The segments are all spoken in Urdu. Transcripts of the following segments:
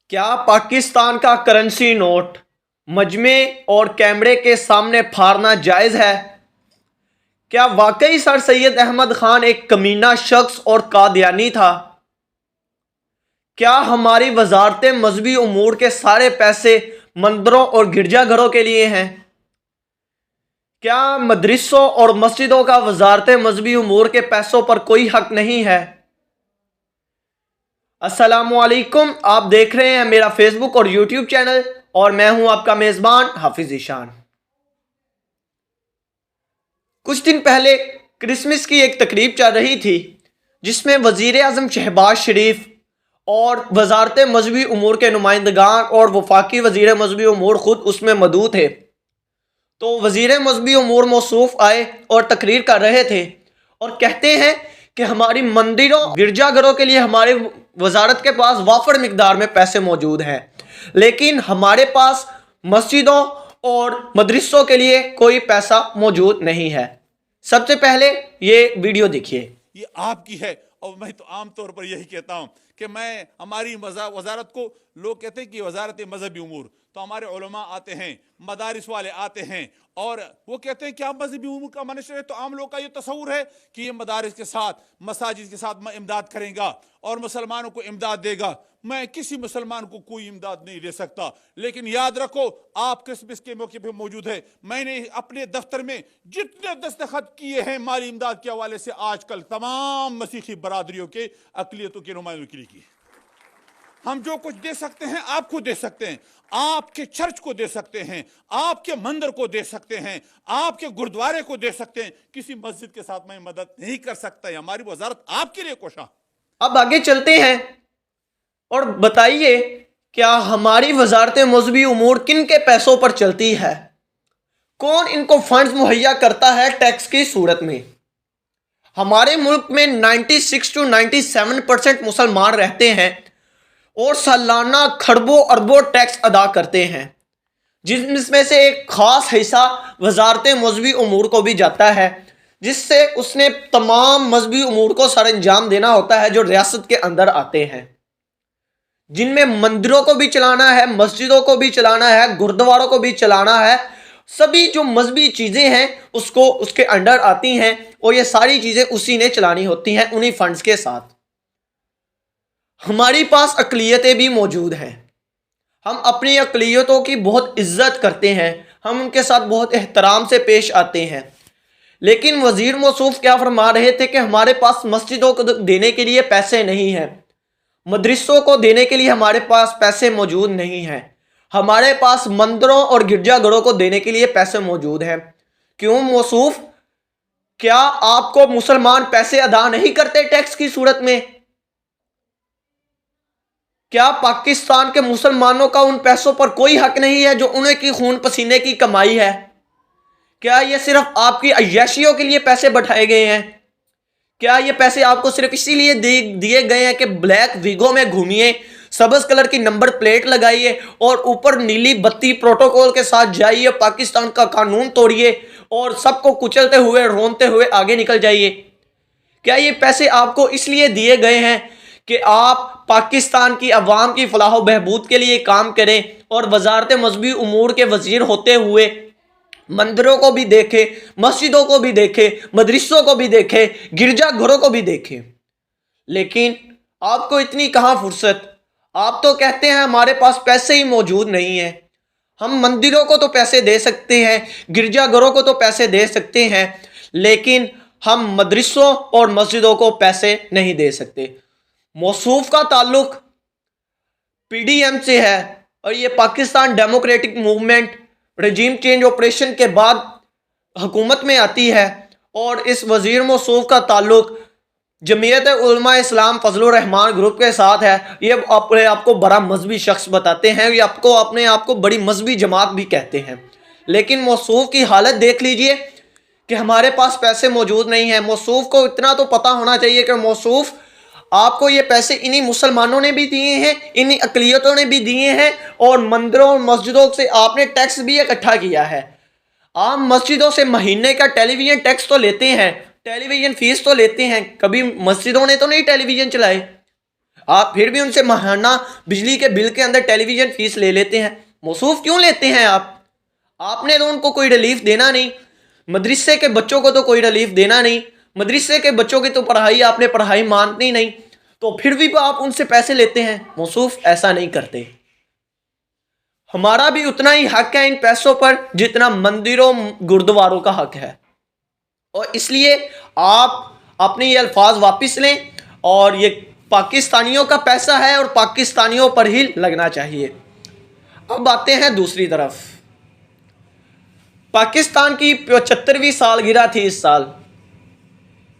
کیا پاکستان کا کرنسی نوٹ مجمع اور کیمرے کے سامنے پھاڑنا جائز ہے؟ کیا واقعی سر سید احمد خان ایک کمینہ شخص اور قادیانی تھا؟ کیا ہماری وزارت مذہبی امور کے سارے پیسے مندروں اور گرجا گھروں کے لیے ہیں؟ کیا مدرسوں اور مسجدوں کا وزارت مذہبی امور کے پیسوں پر کوئی حق نہیں ہے؟ السلام علیکم، آپ دیکھ رہے ہیں میرا فیس بک اور یوٹیوب چینل اور میں ہوں آپ کا میزبان حافظ ذیشان۔ کچھ دن پہلے کرسمس کی ایک تقریب چل رہی تھی جس میں وزیر اعظم شہباز شریف اور وزارت مذہبی امور کے نمائندگان اور وفاقی وزیر مذہبی امور خود اس میں مدعو تھے۔ تو وزیر مذہبی امور موصوف آئے اور تقریر کر رہے تھے اور کہتے ہیں کہ ہماری مندروں گرجا گھروں کے لیے ہماری وزارت کے پاس وافر مقدار میں پیسے موجود ہیں، لیکن ہمارے پاس مسجدوں اور مدرسوں کے لیے کوئی پیسہ موجود نہیں ہے۔ سب سے پہلے یہ ویڈیو دیکھیے۔ یہ آپ کی ہے اور میں تو عام طور پر یہی کہتا ہوں کہ میں ہماری وزارت کو لوگ کہتے ہیں کہ وزارت مذہبی امور، تو ہمارے علماء آتے ہیں، مدارس والے آتے ہیں اور وہ کہتے ہیں کہ آپ مذہبی امور کا منشر ہے، تو عام لوگ کا یہ تصور ہے کہ یہ مدارس کے ساتھ مساجد کے ساتھ امداد کرے گا اور مسلمانوں کو امداد دے گا۔ میں کسی مسلمان کو کوئی امداد نہیں دے سکتا، لیکن یاد رکھو آپ کرسمس کے موقع پہ موجود ہے، میں نے اپنے دفتر میں جتنے دستخط کیے ہیں مالی امداد کے حوالے سے آج کل تمام مسیحی برادریوں کے اقلیتوں کے نمائندوں کے لیے کیے۔ ہم جو کچھ دے سکتے ہیں آپ کو دے سکتے ہیں، آپ کے چرچ کو دے سکتے ہیں، آپ کے مندر کو دے سکتے ہیں، آپ کے گردوارے کو دے سکتے ہیں، کسی مسجد کے ساتھ میں مدد نہیں کر سکتا ہے۔ ہماری وزارت آپ کے لیے کوشاں۔ اب آگے چلتے ہیں اور بتائیے کیا ہماری وزارت مذہبی امور کن کے پیسوں پر چلتی ہے؟ کون ان کو فنڈز مہیا کرتا ہے ٹیکس کی صورت میں؟ ہمارے ملک میں 96 to 97% مسلمان رہتے ہیں اور سالانہ کھربوں اربوں ٹیکس ادا کرتے ہیں، جس میں سے ایک خاص حصہ وزارت مذہبی امور کو بھی جاتا ہے، جس سے اس نے تمام مذہبی امور کو سر انجام دینا ہوتا ہے جو ریاست کے اندر آتے ہیں، جن میں مندروں کو بھی چلانا ہے، مسجدوں کو بھی چلانا ہے، گردواروں کو بھی چلانا ہے۔ سبھی جو مذہبی چیزیں ہیں اس کے انڈر آتی ہیں اور یہ ساری چیزیں اسی نے چلانی ہوتی ہیں انہی فنڈز کے ساتھ۔ ہماری پاس اقلیتیں بھی موجود ہیں، ہم اپنی اقلیتوں کی بہت عزت کرتے ہیں، ہم ان کے ساتھ بہت احترام سے پیش آتے ہیں، لیکن وزیر موصوف کیا فرما رہے تھے کہ ہمارے پاس مسجدوں کو دینے کے لیے پیسے نہیں ہیں، مدرسوں کو دینے کے لیے ہمارے پاس پیسے موجود نہیں ہیں، ہمارے پاس مندروں اور گرجا گھروں کو دینے کے لیے پیسے موجود ہیں۔ کیوں موصوف؟ کیا آپ کو مسلمان پیسے ادا نہیں کرتے ٹیکس کی صورت میں؟ کیا پاکستان کے مسلمانوں کا ان پیسوں پر کوئی حق نہیں ہے جو انہیں کی خون پسینے کی کمائی ہے؟ کیا یہ صرف آپ کی عیاشیوں کے لیے پیسے بٹھائے گئے ہیں؟ کیا یہ پیسے آپ کو صرف اسی لیے دیے گئے ہیں کہ بلیک ویگو میں گھومیے، سبز کلر کی نمبر پلیٹ لگائیے اور اوپر نیلی بتی پروٹوکول کے ساتھ جائیے، پاکستان کا قانون توڑیے اور سب کو کچلتے ہوئے رونتے ہوئے آگے نکل جائیے؟ کیا یہ پیسے آپ کو اس لیے دیے گئے ہیں کہ آپ پاکستان کی عوام کی فلاح و بہبود کے لیے کام کریں اور وزارت مذہبی امور کے وزیر ہوتے ہوئے مندروں کو بھی دیکھے، مسجدوں کو بھی دیکھے، مدرسوں کو بھی دیکھے، گرجا گھروں کو بھی دیکھے؟ لیکن آپ کو اتنی کہاں فرصت؟ آپ تو کہتے ہیں ہمارے پاس پیسے ہی موجود نہیں ہیں۔ ہم مندروں کو تو پیسے دے سکتے ہیں، گرجا گھروں کو تو پیسے دے سکتے ہیں، لیکن ہم مدرسوں اور مسجدوں کو پیسے نہیں دے سکتے۔ موصوف کا تعلق پی ڈی ایم سے ہے اور یہ Pakistan democratic movement regime change operation کے بعد حکومت میں آتی ہے، اور اس وزیر موصوف کا تعلق جمعیت علماء اسلام فضل الرحمان گروپ کے ساتھ ہے۔ یہ اپنے آپ کو بڑا مذہبی شخص بتاتے ہیں، یہ اپنے آپ کو بڑی مذہبی جماعت بھی کہتے ہیں، لیکن موصوف کی حالت دیکھ لیجئے کہ ہمارے پاس پیسے موجود نہیں ہیں۔ موصوف کو اتنا تو پتہ ہونا چاہیے کہ موصوف آپ کو یہ پیسے انہی مسلمانوں نے بھی دیے ہیں، انہی اقلیتوں نے بھی دیے ہیں، اور مندروں اور مسجدوں سے آپ نے ٹیکس بھی اکٹھا کیا ہے۔ عام مسجدوں سے مہینے کا ٹیلی ویژن ٹیکس تو لیتے ہیں، ٹیلی ویژن فیس تو لیتے ہیں، کبھی مسجدوں نے تو نہیں ٹیلی ویژن چلائے۔ آپ پھر بھی ان سے ماہانہ بجلی کے بل کے اندر ٹیلی ویژن فیس لے لیتے ہیں. موصوف کیوں لیتے ہیں آپ نے تو ان کو کوئی ریلیف دینا نہیں. مدرسے کے بچوں کو تو کوئی ریلیف دینا نہیں. مدرسے کے بچوں کی تو پڑھائی آپ نے پڑھائی مانتی نہیں, تو پھر بھی آپ ان سے پیسے لیتے ہیں. موصوف ایسا نہیں کرتے. ہمارا بھی اتنا ہی حق ہے ان پیسوں پر جتنا مندروں گردواروں کا حق ہے, اور اس لیے آپ اپنے یہ الفاظ واپس لیں, اور یہ پاکستانیوں کا پیسہ ہے اور پاکستانیوں پر ہی لگنا چاہیے. اب آتے ہیں دوسری طرف. پاکستان کی 75ویں سالگرہ تھی اس سال.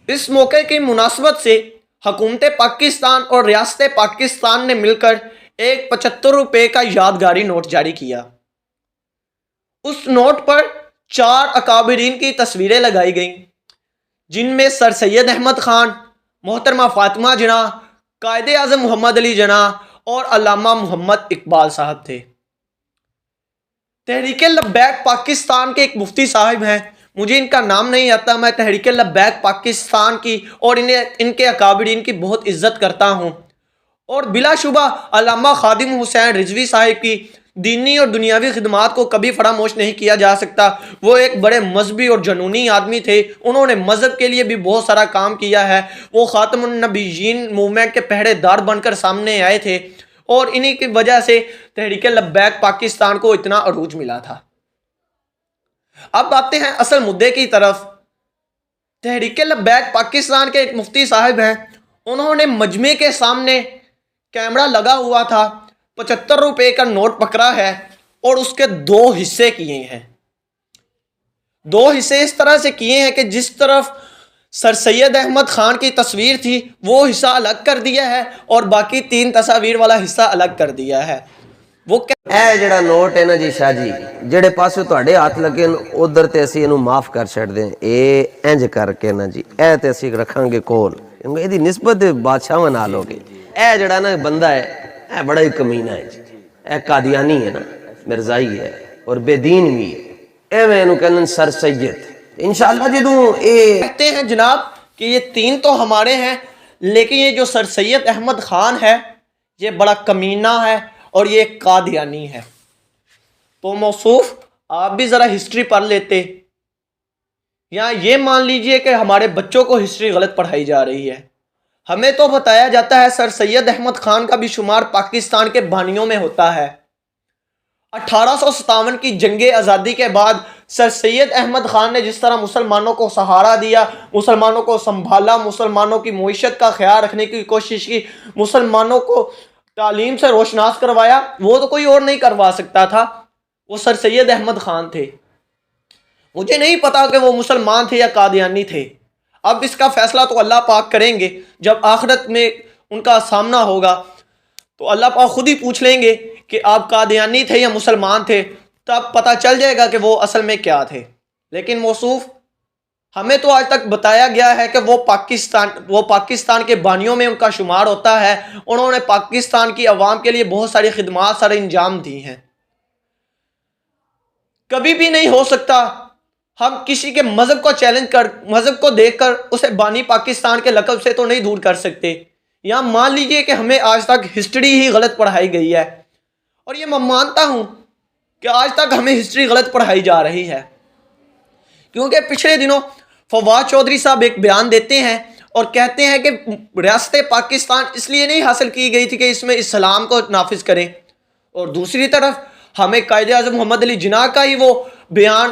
اس موقع کی مناسبت سے حکومت پاکستان اور ریاست پاکستان نے مل کر ایک 75 روپے کا یادگاری نوٹ جاری کیا. اس نوٹ پر 4 اکابرین کی تصویریں لگائی گئیں, جن میں سر سید احمد خان, محترمہ فاطمہ جناح, قائد اعظم محمد علی جناح اور علامہ محمد اقبال صاحب تھے. تحریک لبیک پاکستان کے ایک مفتی صاحب ہیں, مجھے ان کا نام نہیں آتا. میں تحریک لبیک پاکستان کی اور ان کے اکابرین کی بہت عزت کرتا ہوں, اور بلا شبہ علامہ خادم حسین رضوی صاحب کی دینی اور دنیاوی خدمات کو کبھی فراموش نہیں کیا جا سکتا. وہ ایک بڑے مذہبی اور جنونی آدمی تھے. انہوں نے مذہب کے لیے بھی بہت سارا کام کیا ہے. وہ خاتم النبیین موومنٹ کے پہرے دار بن کر سامنے آئے تھے, اور انہی کی وجہ سے تحریک لبیک پاکستان کو اتنا عروج ملا تھا. اب آتے ہیں اصل مدعے کی طرف. تحریک لبیک پاکستان کے ایک مفتی صاحب ہیں, انہوں نے مجمع کے سامنے کیمرہ لگا ہوا تھا, 75 روپے کا نوٹ پکڑا ہے اور اس کے 2 حصے کیے ہیں. 2 حصے اس طرح سے کیے ہیں کہ جس طرف سر سید احمد خان کی تصویر تھی وہ حصہ الگ کر دیا ہے, اور باقی 3 تصاویر والا حصہ الگ کر دیا ہے. وہ اے جڑا نوٹ ہے نا جی شاہ جی, جڑے پاسے تواڈے ہاتھ لگے ادھر تے اسی اینو معاف کر چھڑ دیں. اے انج کر کے نا جی اے تے اسی رکھاں گے کول, کیونکہ ایدی نسبت بادشاہاں نال ہو گئی. اے جڑا نا بندہ ہے اے بڑا ہی کمینہ ہے جی, اے قادیانی ہے نا, مرزائی ہے اور بے دین بھی ہے. اے میں اینو کہندے سر سید. انشاءاللہ جدوں اے کہتے ہیں جناب کہ یہ 3 تو ہمارے ہیں, لیکن یہ جو سر سید احمد خان ہے یہ بڑا کمینہ ہے اور یہ قادیانی ہے. تو موصوف آپ بھی ذرا ہسٹری پڑھ لیتے, یا یہ مان لیجئے کہ ہمارے بچوں کو ہسٹری غلط پڑھائی جا رہی ہے. ہمیں تو بتایا جاتا ہے سر سید احمد خان کا بھی شمار پاکستان کے بانیوں میں ہوتا ہے. 1857 کی جنگ آزادی کے بعد سر سید احمد خان نے جس طرح مسلمانوں کو سہارا دیا, مسلمانوں کو سنبھالا, مسلمانوں کی معیشت کا خیال رکھنے کی کوشش کی, مسلمانوں کو تعلیم سے روشناس کروایا, وہ تو کوئی اور نہیں کروا سکتا تھا, وہ سر سید احمد خان تھے. مجھے نہیں پتا کہ وہ مسلمان تھے یا قادیانی تھے. اب اس کا فیصلہ تو اللہ پاک کریں گے. جب آخرت میں ان کا سامنا ہوگا تو اللہ پاک خود ہی پوچھ لیں گے کہ آپ قادیانی تھے یا مسلمان تھے, تب پتہ چل جائے گا کہ وہ اصل میں کیا تھے. لیکن موصوف ہمیں تو آج تک بتایا گیا ہے کہ وہ پاکستان کے بانیوں میں ان کا شمار ہوتا ہے. انہوں نے پاکستان کی عوام کے لیے بہت ساری خدمات سارے انجام دی ہیں. کبھی بھی نہیں ہو سکتا ہم کسی کے مذہب کو چیلنج کر, مذہب کو دیکھ کر اسے بانی پاکستان کے لقب سے تو نہیں دور کر سکتے. یا مان لیجئے کہ ہمیں آج تک ہسٹری ہی غلط پڑھائی گئی ہے, اور یہ میں مانتا ہوں کہ آج تک ہمیں ہسٹری غلط پڑھائی جا رہی ہے. کیونکہ پچھلے دنوں فواد چودھری صاحب ایک بیان دیتے ہیں اور کہتے ہیں کہ ریاست پاکستان اس لیے نہیں حاصل کی گئی تھی کہ اس میں اسلام کو نافذ کریں, اور دوسری طرف ہمیں قائد اعظم محمد علی جناح کا ہی وہ بیان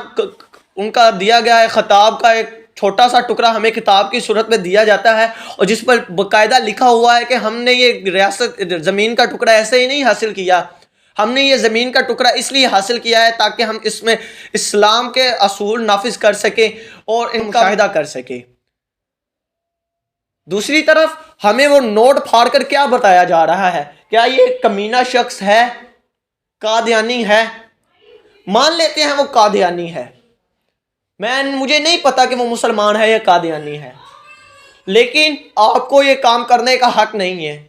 ان کا دیا گیا ہے, خطاب کا ایک چھوٹا سا ٹکڑا ہمیں کتاب کی صورت میں دیا جاتا ہے, اور جس پر باقاعدہ لکھا ہوا ہے کہ ہم نے یہ ریاست زمین کا ٹکڑا ایسے ہی نہیں حاصل کیا, ہم نے یہ زمین کا ٹکڑا اس لیے حاصل کیا ہے تاکہ ہم اس میں اسلام کے اصول نافذ کر سکیں اور ان کا مشاہدہ کر سکیں. دوسری طرف ہمیں وہ نوٹ پھاڑ کر کیا بتایا جا رہا ہے, کیا یہ کمینہ شخص ہے, قادیانی ہے؟ مان لیتے ہیں وہ قادیانی ہے, مجھے نہیں پتا کہ وہ مسلمان ہے یا قادیانی ہے, لیکن آپ کو یہ کام کرنے کا حق نہیں ہے.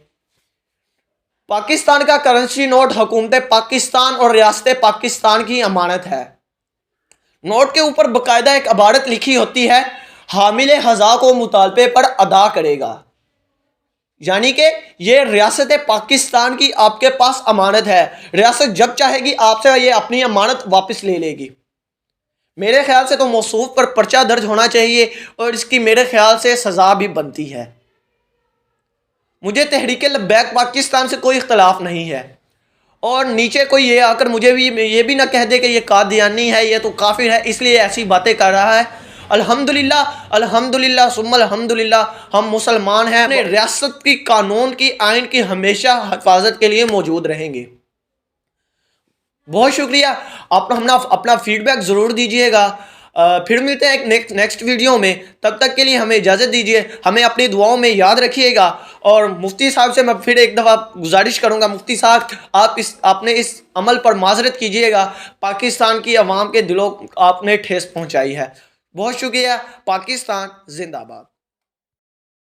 پاکستان کا کرنسی نوٹ حکومت پاکستان اور ریاست پاکستان کی امانت ہے. نوٹ کے اوپر باقاعدہ ایک عبارت لکھی ہوتی ہے, حامل حذا کو مطالبے پر ادا کرے گا. یعنی کہ یہ ریاست پاکستان کی آپ کے پاس امانت ہے، ریاست جب چاہے گی آپ سے یہ اپنی امانت واپس لے لے گی۔ میرے خیال سے تو موصوف پر پرچہ درج ہونا چاہیے اور اس کی میرے خیال سے سزا بھی بنتی ہے۔ مجھے تحریک لبیک پاکستان سے کوئی اختلاف نہیں ہے، اور نیچے کوئی یہ آ کر مجھے بھی یہ بھی نہ کہہ دے کہ یہ قادیانی ہے، یہ تو کافر ہے، اس لیے ایسی باتیں کر رہا ہے۔ الحمدللہ الحمدللہ ثم الحمدللہ ہم مسلمان ہیں، اپنے ریاست کی قانون کی آئین کی ہمیشہ حفاظت کے لیے موجود رہیں گے۔ بہت شکریہ، آپ اپنا فیڈ بیک ضرور دیجئے گا۔ پھر ملتے ہیں ایک نیکسٹ ویڈیو میں، تب تک کے لیے ہمیں اجازت دیجیے، ہمیں اپنی دعاؤں میں یاد رکھیے گا، اور مفتی صاحب سے میں پھر ایک دفعہ گزارش کروں گا، مفتی صاحب آپ نے اس عمل پر معذرت کیجیے گا، پاکستان کی عوام کے دلوں آپ نے ٹھیس پہنچائی ہے۔ بہت شکریہ، پاکستان زندہ باد۔